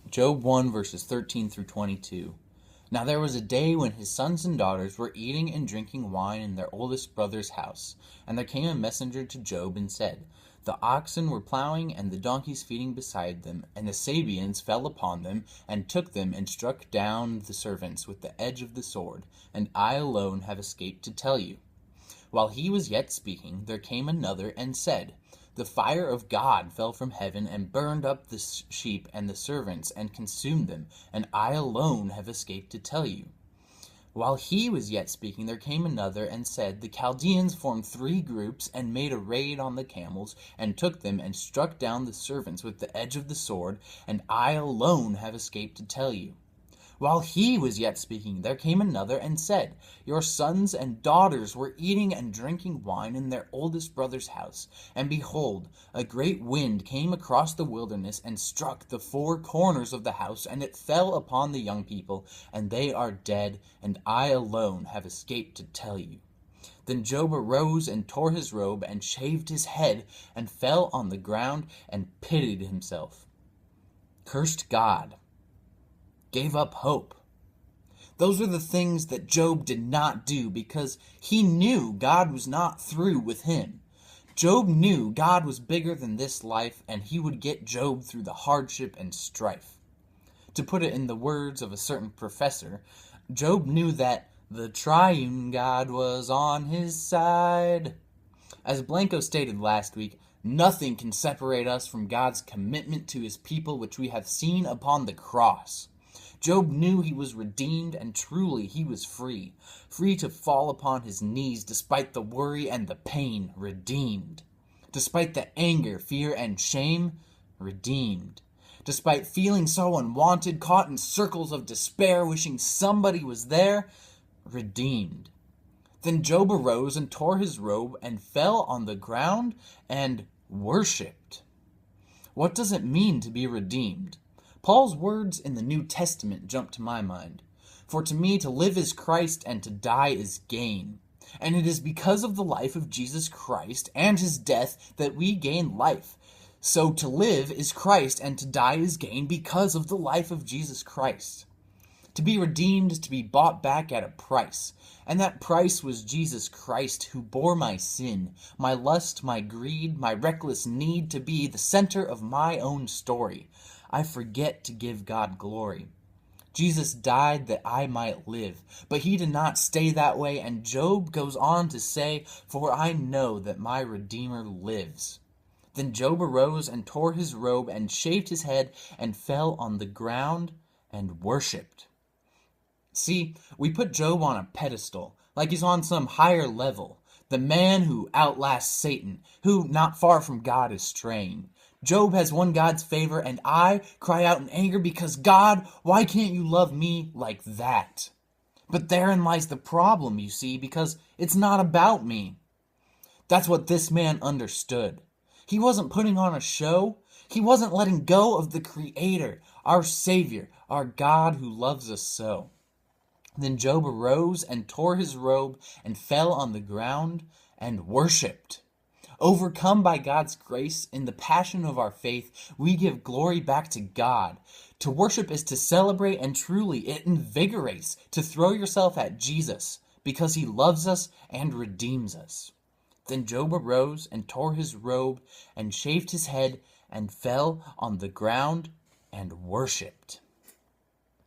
Job 1 verses 13 through 22. Now there was a day when his sons and daughters were eating and drinking wine in their oldest brother's house. And there came a messenger to Job and said, The oxen were plowing and the donkeys feeding beside them, and the Sabeans fell upon them, and took them and struck down the servants with the edge of the sword, and I alone have escaped to tell you. While he was yet speaking, there came another and said, The fire of God fell from heaven and burned up the sheep and the servants and consumed them, and I alone have escaped to tell you. While he was yet speaking, there came another and said, The Chaldeans formed 3 groups and made a raid on the camels and took them and struck down the servants with the edge of the sword, and I alone have escaped to tell you. While he was yet speaking, there came another and said, Your sons and daughters were eating and drinking wine in their oldest brother's house. And behold, a great wind came across the wilderness and struck the 4 corners of the house, and it fell upon the young people, and they are dead, and I alone have escaped to tell you. Then Job arose and tore his robe and shaved his head and fell on the ground and pitied himself. Cursed God. Gave up hope. Those are the things that Job did not do because he knew God was not through with him. Job knew God was bigger than this life and he would get Job through the hardship and strife. To put it in the words of a certain professor, Job knew that the triune God was on his side. As Blanco stated last week, nothing can separate us from God's commitment to his people, which we have seen upon the cross. Job knew he was redeemed, and truly he was free. Free to fall upon his knees despite the worry and the pain, redeemed. Despite the anger, fear, and shame, redeemed. Despite feeling so unwanted, caught in circles of despair, wishing somebody was there, redeemed. Then Job arose and tore his robe and fell on the ground and worshipped. What does it mean to be redeemed? Paul's words in the New Testament jump to my mind. For to me to live is Christ and to die is gain. And it is because of the life of Jesus Christ and his death that we gain life. So to live is Christ and to die is gain because of the life of Jesus Christ. To be redeemed is to be bought back at a price. And that price was Jesus Christ, who bore my sin, my lust, my greed, my reckless need to be the center of my own story. I forget to give God glory. Jesus died that I might live, but he did not stay that way, and Job goes on to say, For I know that my Redeemer lives. Then Job arose and tore his robe and shaved his head and fell on the ground and worshipped. See, we put Job on a pedestal, like he's on some higher level, the man who outlasts Satan, who not far from God is straying. Job has won God's favor, and I cry out in anger because, God, why can't you love me like that? But therein lies the problem, you see, because it's not about me. That's what this man understood. He wasn't putting on a show. He wasn't letting go of the Creator, our Savior, our God who loves us so. Then Job arose and tore his robe and fell on the ground and worshipped. Overcome by God's grace, in the passion of our faith, we give glory back to God. To worship is to celebrate, and truly it invigorates to throw yourself at Jesus, because he loves us and redeems us. Then Job arose and tore his robe and shaved his head and fell on the ground and worshipped.